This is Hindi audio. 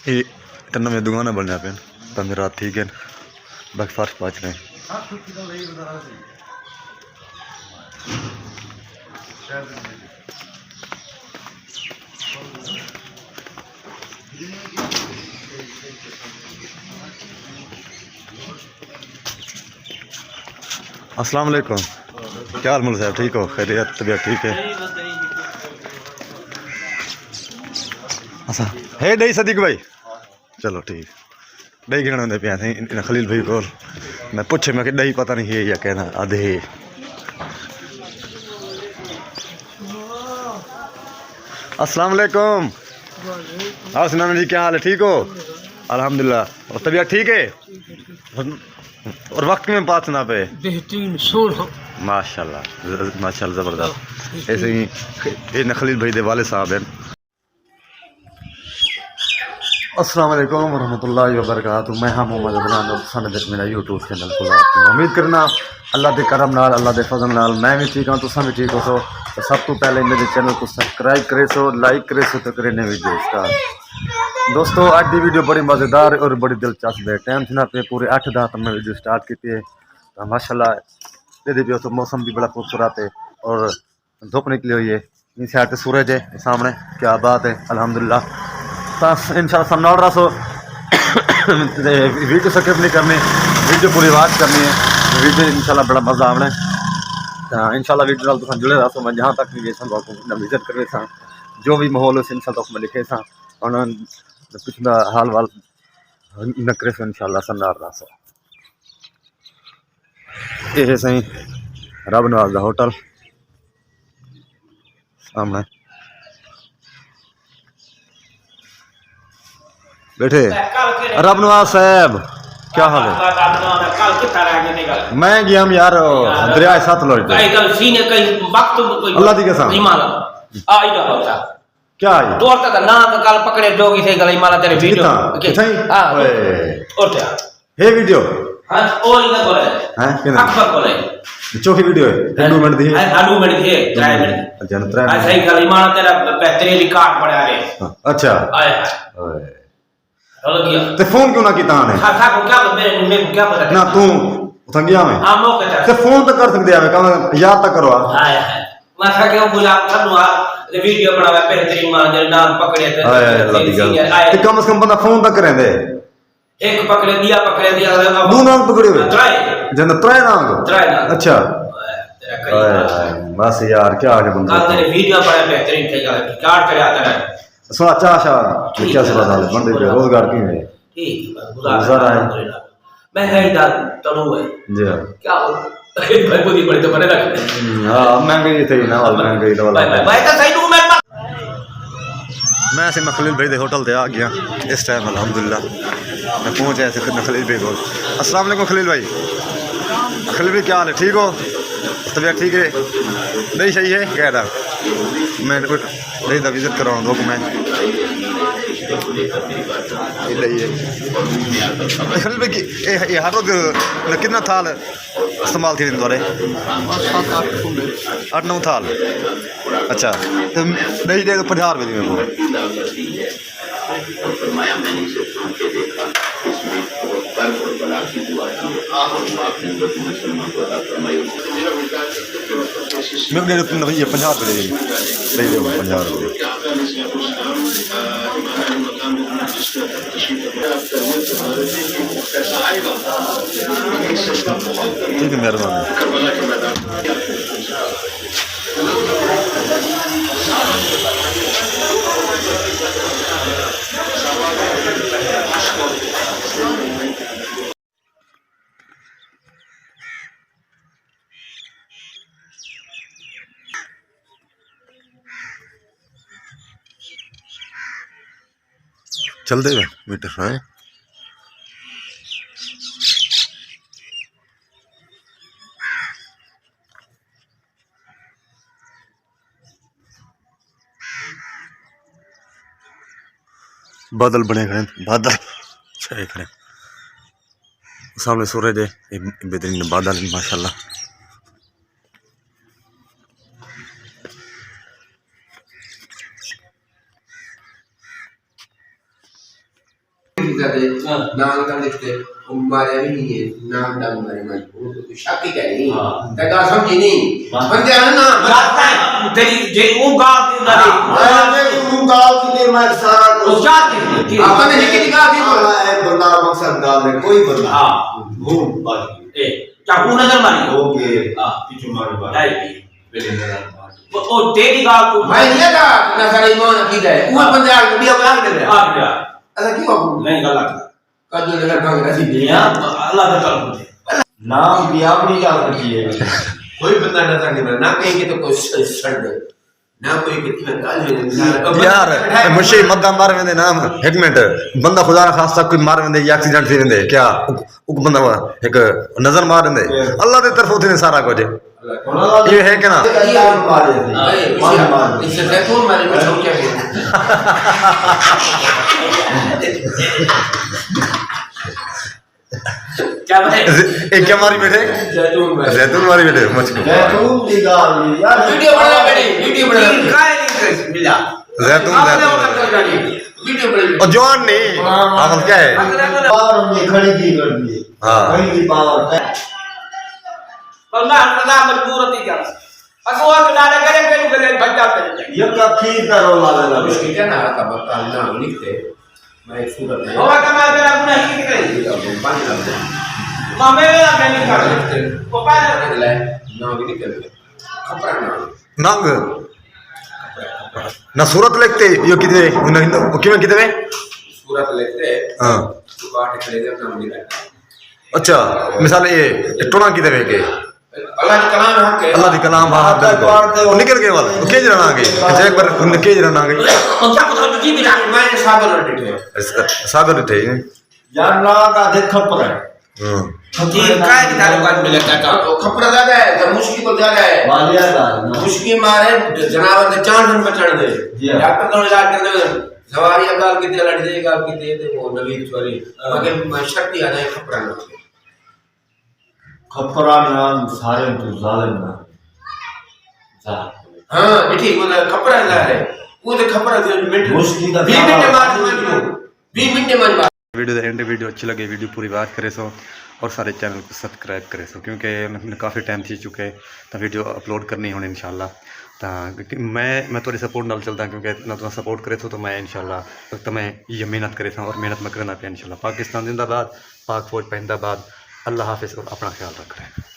ये इतना में दुकाना बनने पे तो मेरा ठीक है बाकी फर्श पाच रहे अस्सलाम वालेकुम। क्या हाल मुल्क साहब, ठीक हो? खैरियत, तबीयत ठीक है? अच्छा है डही सदीक भाई, चलो ठीक। डही गिण पे इन खलील भाई को मैं पूछे मैं कि डही पता नहीं है या कहना आधे। अस्सलाम वालेकुम। हाँ सुना जी, क्या हाल है, ठीक हो? अल्हम्दुलिल्लाह। और तबीयत ठीक है? और वक्त में बात सुना पे बेहतरीन शोर हो माशाल्लाह माशाल्लाह ज़बरदस्त। ऐसे ही ये खलील भाई दे वाले साहब हैं। अस्सलाम वालेकुम रहमतुल्लाहि व बरकातुहू। मैं हाँ मोहम्मद अदनान और सन देख मेरा यूट्यूब चैनल खुला। उम्मीद करना अल्लाह के करम नाल अल्लाह के फजल नाल मैं भी ठीक हाँ, तुम भी ठीक हो। तो सब तो पहले मेरे चैनल को सब्सक्राइब करे सो, लाइक करे सो, तो करे ने वीडियो स्टार्ट। दोस्तों आज की वीडियो बड़ी मज़ेदार और बड़ी दिलचस्प है। टाइम थी ना पे पूरे 8 दिन तक मैं वीडियो स्टार्ट की है। तो माशाल्लाह दे भी तो मौसम भी बड़ा खूबसूरत है और धूप निकली हुई है। इस साइड पे सूरज है सामने, क्या बात है अल्हम्दुलिल्लाह। इंशाल्लाह सब नाल रसो वीडियो स्किप नहीं करनी, वीडियो पूरी वाच करनी है। वीडियो इंशाल्लाह बड़ा मज़ा आना है। इंशाल्लाह वीडियो नाल तुम जुड़े रहो। मैं जहाँ तक भी गए विजिट करे सा, जो भी माहौल है इंशाल्लाह मैं लिखे सा पिछला हाल वाल न करे सो इंशाल्लाह सब नाल रसो। ये सही रब नवाज का होटल सामने बैठे। रब नवाज साहब क्या हाल है? मैं गया यार दरिया सतलुज अल्लाह दी कसम। क्या है दोस्त का ना कल पकड़े जोगी से गली मारा तेरे वीडियो हां ओए हे वीडियो हां और इधर बोले हां अकबर बोले चौकी वीडियो है 2 मिनट दी है 2 मिनट दी 3 मिनट अच्छा 3 मिनट सही गली मारा तेरा बेहतरीन रिकॉर्ड पड़ा रे। अच्छा आए ओए चलो गया ते फोन क्यों ना कीता ने? था को क्या मेरे को क्या पता ना तू उठा गया मैं हां मौके ते फोन तो कर सकदे आवे कम याद तक करो। हां मैं था के बुला था वीडियो बनावा बेहतरीन मार दे नाम पकड़े थे ते कम से कम बंदा फोन तक करे दे। एक पकड़े दिया 2 नाम पकड़े हुए ट्राई जन 3 नाम। अच्छा बस यार क्या आगे बंदा कल तेरे वीडियो बड़ा बेहतरीन थे यार रिकॉर्ड करे आता है सो अच्छा अच्छा क्या सवाल है बंदे पे रोजगार की है ठीक है गुजारा है महंगाई दा तनु है जी क्या भाई बुरी बड़ी तो बने रख। हां महंगाई थे ना महंगाई तो वाला भाई का सही तू मैं से खलील भाई दे होटल ते आ गया इस टाइम अल्हम्दुलिल्लाह मैं पहुंच गया से खलील भाई को। अस्सलाम वालेकुम खलील भाई। खलील भाई क्या हाल है, ठीक हो? तबीयत ठीक है? नहीं सही है कह रहा मैं नहीं था विजिट कराऊँ दो मैं खलील भाई ये हर रोज कितना थाल इस्तेमाल थी दिन द्वारे 8-9 थाल। अच्छा तो नहीं दे 50 रुपये दी मेरे को भैया 50 रुपये दे दे 50 रुपये। ठीक है मेहरबानी। चल देगा मीटर है बादल बने खड़े बादल छाए खड़े सामने सूरज है बेहतरीन बादल माशाल्लाह। लिखता थे नाम का लिखते मारे भी नहीं है नाम डाल मारे मैं शाकी कह नहीं तका समझी नहीं बंदे आना ना रास्ता तेरी जे वो गाल दी ना मैं गाल की दे मैं सारा वो चाहते हैं आपने हिकी निकाल दी तो एक बंदा मकसद गाल में कोई बंदा हां घूम बात ए चाकू नजर मारी ओके हां पीछे मार बात लाई पहले नजर वो तेरी गाल को मैं ये था ना सारा ईमान अकीदा है वो बंदे आ वीडियो बना के दे आ गया ऐसा क्यों आपको नहीं गलत कद नगर का रसी दिया अल्लाह का तरफ नाम भी अपनी गाल रखी है कोई बंदा नजर नहीं बना ना कहीं के तो कोई सड़ दे ना कोई कितनी गाल यार मुझे मद्दा मार वेंदे नाम एक मिनट बंदा खुदा ना खासा कोई मार वेंदे या एक्सीडेंट थी वेंदे क्या उक बंदा एक नजर मार वेंदे अल्लाह दे तरफ होते सारा कुछ ये है कि ना इससे जैतून मारे में छोड़ क्या भाई एक क्या मारी बैठे जैतून मारी बैठे मुझको जैतून की गाल यार वीडियो बना बेटे वीडियो बना काय नहीं मिला जैतून वीडियो बना और जवान नहीं अमल क्या है पावर में खड़ी की कर दी हाँ। कहीं की पावर बंदा हरदा मजबूर थी क्या असो के नाले करे के भज जाते ये का खीर का रोला लगा उसकी क्या ना था बता ना लिखते मैं एक सूरत है होगा तो मैं तेरा अपना ही करे पानी डालते मामे मेरा मैंने कर को पाए निकला ना भी निकल कपड़ा ना नंग ना सूरत लिखते यो किते किमें किते में सूरत लिखते हां तो काट खड़े जब नाम निकला अच्छा मिसाल ये टोना किते में के अल्लाह के कलाम हक है अल्लाह दी कलाम हां बिल्कुल निकल गए वाला के जरा ना गए एक बार उन के जरा ना गए और क्या पता तुझी भी जाके मैंने सागर बैठे सागर थे यार ना का देख खपर है हां जी काय की ताल्लुकात में लगता था खपरा ज्यादा है तो मुश्किल को ज्यादा है वालिया का मुश्किल मारे जनावर के चांद में चढ़ दे जी हाँ। डॉक्टर तो इलाज करने में सवारी अकाल की लड़ जाएगा आपकी दे दे वो नवीन चोरी मगर शक्ति आ जाए खपरा ना खपरा नाम सारे तो जालिम ना जा हां ठीक वो खपरा जा है वो तो खपरा जो मिनट मुश्किल का 20 मिनट बाद 20 मिनट बाद वीडियो एंड वीडियो अच्छी लगे वीडियो पूरी बात करे सो और सारे चैनल को सब्सक्राइब करे सो क्योंकि काफ़ी टाइम थी चुके तो वीडियो अपलोड करनी होनी इंशाल्लाह तो मैं थोड़ी सपोर्ट नाल चलता क्योंकि ना तो सपोर्ट करे तो मैं इंशाल्लाह तो मैं ये मेहनत करे और मेहनत में करना पे इंशाल्लाह पाकिस्तान जिंदाबाद पाक फौज जिंदाबाद अल्लाह हाफिज़ और अपना ख्याल रख रहे हैं।